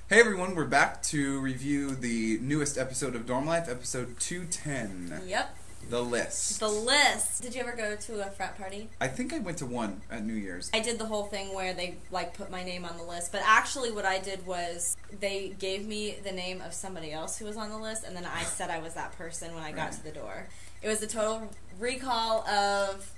Hey everyone, we're back to review the newest episode of Dorm Life, episode 210. Yep. The List. The List. Did you ever go to a frat party? I think I went to one at New Year's. I did the whole thing where they, put my name on the list, but actually what I did was they gave me the name of somebody else who was on the list, and then I said I was that person when I got to the door. It was a total recall of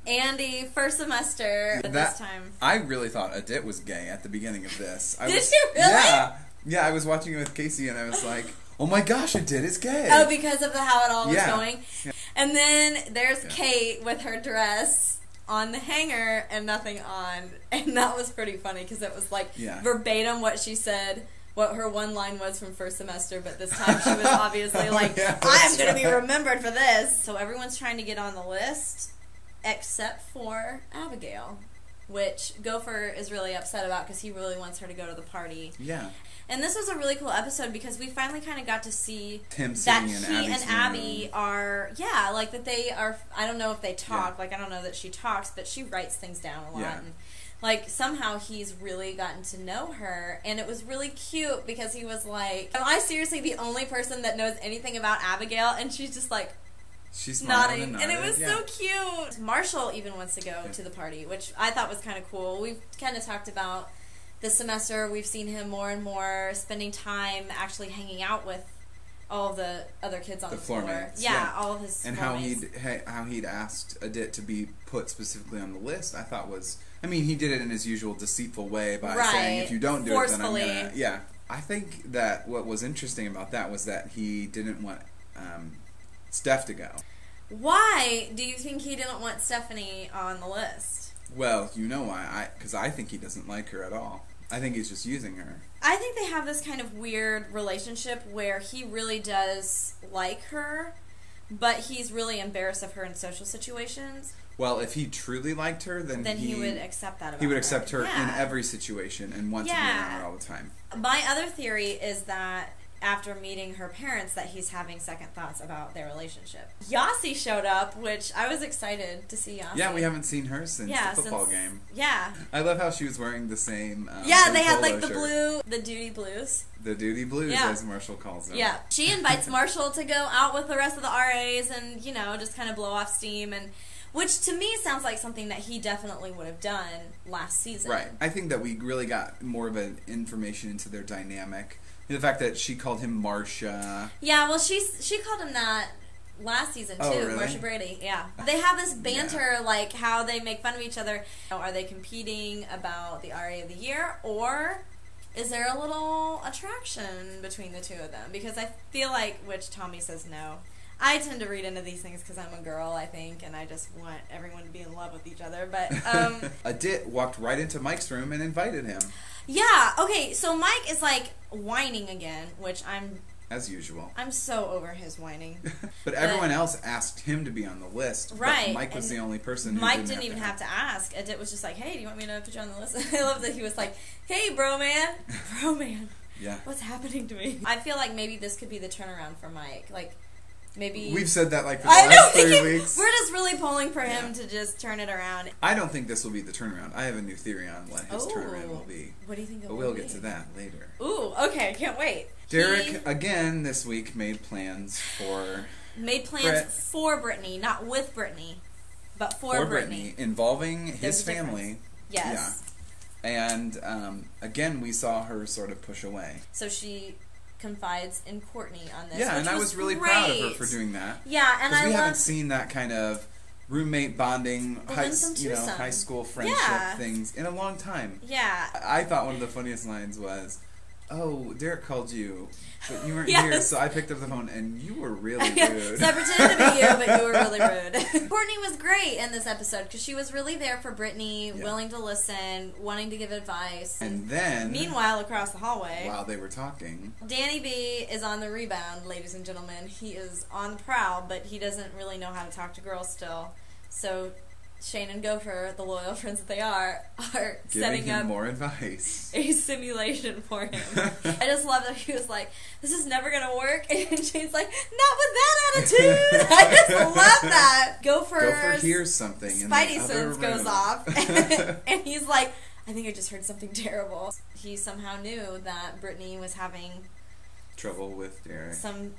Andy, first semester, but this time. I really thought Adit was gay at the beginning of this. Did you really? Yeah, I was watching it with Casey and I was like, oh my gosh, Adit is gay. Oh, because of how it all was going? Yeah. And then there's Kate with her dress on the hanger and nothing on. And that was pretty funny because it was verbatim what she said, what her one line was from first semester, but this time she was obviously I'm going to be remembered for this. So everyone's trying to get on the list except for Abigail, which Gopher is really upset about because he really wants her to go to the party. Yeah. And this was a really cool episode because we finally kind of got to see Tim that he and Abby are, that they are, I don't know if they talk, I don't know that she talks, but she writes things down a lot. Yeah. And, somehow he's really gotten to know her, and it was really cute because he was like, am I seriously the only person that knows anything about Abigail? And she's just like, she's nodding, and it was so cute. Marshall even wants to go to the party, which I thought was kind of cool. We've kind of talked about this semester. We've seen him more and more spending time actually hanging out with all of the other kids on the floor. Mates, yeah, all of his and floor how he'd asked Adit to be put specifically on the list, I thought was, he did it in his usual deceitful way by saying, if you don't do it, then I'm gonna, I think that what was interesting about that was that he didn't want Steph to go. Why do you think he didn't want Stephanie on the list? Well, you know why. Because I think he doesn't like her at all. I think he's just using her. I think they have this kind of weird relationship where he really does like her, but he's really embarrassed of her in social situations. Well, if he truly liked her, then he would accept that about her. He would accept her in every situation and want to be around her all the time. My other theory is that after meeting her parents that he's having second thoughts about their relationship. Yasi showed up, which I was excited to see Yasi. Yeah, we haven't seen her since the football game. Yeah. I love how she was wearing the same they had the shirt. blue, the duty blues. The duty blues, as Marshall calls them. Yeah. She invites Marshall to go out with the rest of the RAs and, just kind of blow off steam, and which to me sounds like something that he definitely would have done last season. Right. I think that we really got more of an information into their dynamic. The fact that she called him Marcia. Yeah, well, she called him that last season, too. Oh, really? Marcia Brady, yeah. They have this banter, how they make fun of each other. Are they competing about the RA of the Year, or is there a little attraction between the two of them? Because I feel like, which Tommy says no. I tend to read into these things because I'm a girl, I think, and I just want everyone to be in love with each other. But Adit walked right into Mike's room and invited him. Yeah, okay, so Mike is whining again, which as usual. I'm so over his whining. but everyone else asked him to be on the list. Right. But Mike was the only person who Mike didn't even have to ask. Adit was just like, hey, do you want me to put you on the list? I love that he was like, hey, bro man. Bro man. Yeah. What's happening to me? I feel like maybe this could be the turnaround for Mike. Maybe we've said that for the last 3 weeks. We're just really pulling for him to just turn it around. I don't think this will be the turnaround. I have a new theory on what his turnaround will be. What do you think it will be? But we'll be? get to that later. Ooh, okay, can't wait. Derek again this week made plans for Brittany, not with Brittany, but for Brittany, involving his family. Yes. Yeah. And again, we saw her sort of push away. So she confides in Courtney on this. Yeah, and I was really proud of her for doing that. Yeah, and we haven't seen that kind of roommate bonding, high school friendship things in a long time. Yeah. I thought one of the funniest lines was, oh, Derek called you, but you weren't here, so I picked up the phone, and you were really rude. So I pretended to be you, but you were really rude. Courtney was great in this episode, because she was really there for Brittany, willing to listen, wanting to give advice. And then, meanwhile, across the hallway, while they were talking, Danny B is on the rebound, ladies and gentlemen. He is on the prowl, but he doesn't really know how to talk to girls still. So Shane and Gopher, the loyal friends that they are setting up more advice. A simulation for him. I just love that he was like, this is never going to work. And Shane's like, not with that attitude. I just love that. Gopher hears something. Spidey sense goes off. And he's like, I think I just heard something terrible. He somehow knew that Brittany was having trouble with Derek. Some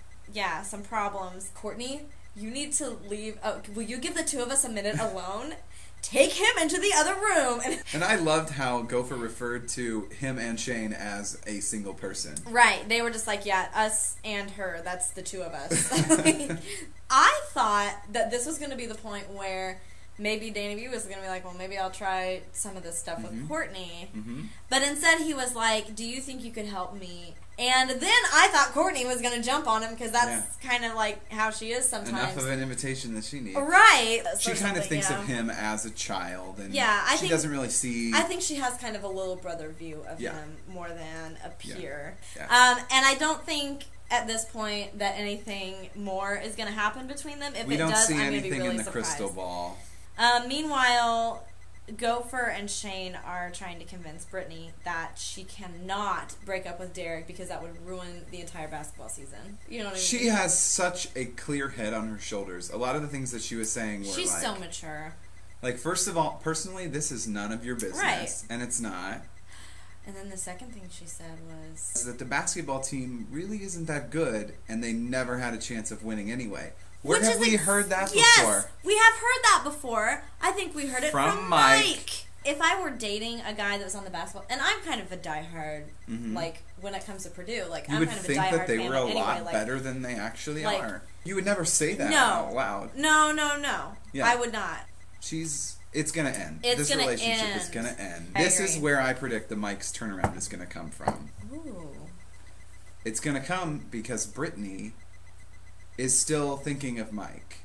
problems. Courtney, you need to leave. Will you give the two of us a minute alone? Take him into the other room. And I loved how Gopher referred to him and Shane as a single person. Right. They were just like, yeah, us and her. That's the two of us. I thought that this was going to be the point where maybe Danny B was going to be like, well, maybe I'll try some of this stuff with Courtney. But instead he was like, do you think you could help me? And then I thought Courtney was going to jump on him because that's kind of like how she is sometimes. Enough of an invitation that she needs. Right. She kind of thinks of him as a child. And she doesn't really see... I think she has kind of a little brother view of him more than a peer. Yeah. And I don't think at this point that anything more is going to happen between them. If we it don't does, see I'm going to be anything really in the surprised. crystal ball. Meanwhile, Gopher and Shane are trying to convince Brittany that she cannot break up with Derek because that would ruin the entire basketball season. You know what I mean? She has such a clear head on her shoulders. A lot of the things that she was saying were She's so mature. Like, first of all, personally, this is none of your business. Right. And it's not. And then the second thing she said was... that the basketball team really isn't that good, and they never had a chance of winning anyway. Where have we heard that before? Yes, we have heard that before. I think we heard it from Mike. If I were dating a guy that was on the basketball, and I'm kind of a diehard, like, when it comes to Purdue, like, I'm kind of a diehard fan. You would think that they were a anyway, lot like, better than they actually are. You would never say that out loud. No. Yeah. I would not. It's going to end. This relationship is going to end. This is where I predict the Mike's turnaround is going to come from. Ooh. It's going to come because Brittany is still thinking of Mike.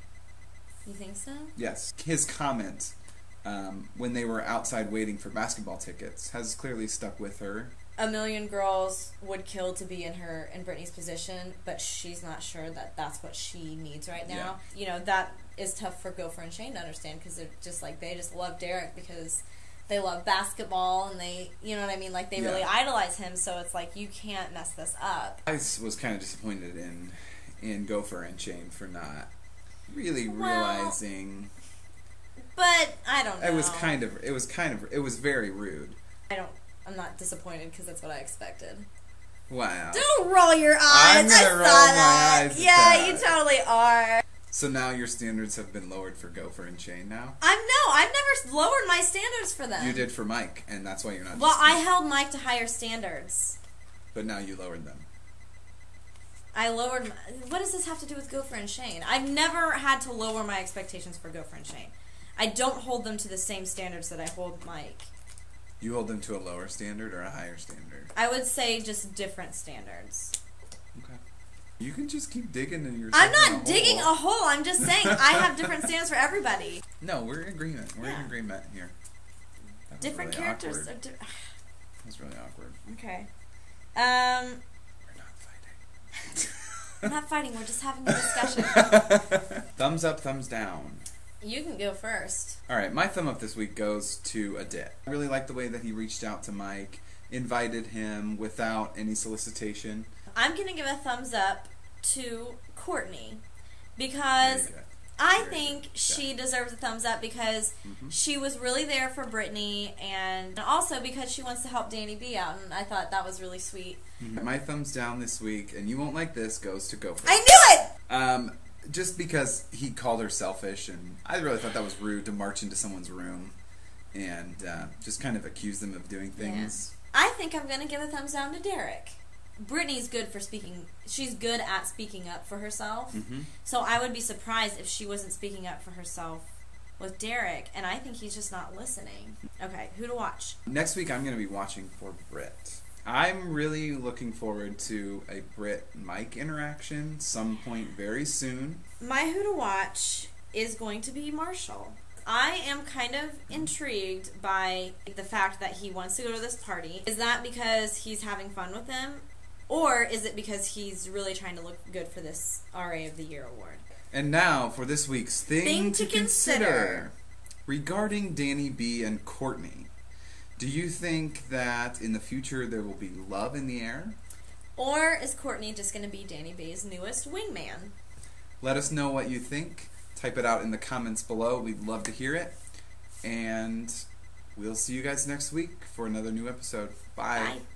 You think so? Yes. His comment when they were outside waiting for basketball tickets has clearly stuck with her. A million girls would kill to be in Brittany's position, but she's not sure that that's what she needs right now. Yeah. You know, that is tough for Gopher and Shane to understand because they're just like, they just love Derek because they love basketball and they, you know what I mean? Like, they really idolize him, so it's like, you can't mess this up. I was kind of disappointed in Gopher and Shane for not really realizing. But I don't know. It was very rude. I'm not disappointed because that's what I expected. Wow. Don't roll your eyes. I'm gonna roll my eyes. Yeah, you totally are. So now your standards have been lowered for Gopher and Shane now? I've never lowered my standards for them. You did for Mike, and that's why you're not. Well, I held Mike to higher standards. But now you lowered them. I lowered... What does this have to do with Gopher and Shane? I've never had to lower my expectations for Gopher and Shane. I don't hold them to the same standards that I hold Mike. You hold them to a lower standard or a higher standard? I would say just different standards. Okay. You can just keep digging in your... I'm not digging a hole. I'm just saying I have different standards for everybody. No, we're in agreement. We're in agreement here. Different really characters. That was really awkward. Okay. We're not fighting. We're not fighting. We're just having a discussion. Thumbs up, thumbs down. You can go first. Alright, my thumb up this week goes to Adit. I really like the way that he reached out to Mike, invited him without any solicitation. I'm going to give a thumbs up to Courtney because I think she deserves a thumbs up because she was really there for Brittany and also because she wants to help Danny B out, and I thought that was really sweet. My thumbs down this week, and you won't like this, goes to Gopher. I knew it! Just because he called her selfish, and I really thought that was rude to march into someone's room and just kind of accuse them of doing things. Yeah. I think I'm going to give a thumbs down to Derek. Brittany's good for speaking. She's good at speaking up for herself. So I would be surprised if she wasn't speaking up for herself with Derek, and I think he's just not listening. Okay, who to watch? Next week I'm going to be watching for Britt. I'm really looking forward to a Britt-Mike interaction some point very soon. My who to watch is going to be Marshall. I am kind of intrigued by the fact that he wants to go to this party. Is that because he's having fun with them? Or is it because he's really trying to look good for this RA of the Year award? And now for this week's Thing to Consider. Regarding Danny B and Courtney. Do you think that in the future there will be love in the air? Or is Courtney just going to be Danny B's newest wingman? Let us know what you think. Type it out in the comments below. We'd love to hear it. And we'll see you guys next week for another new episode. Bye. Bye.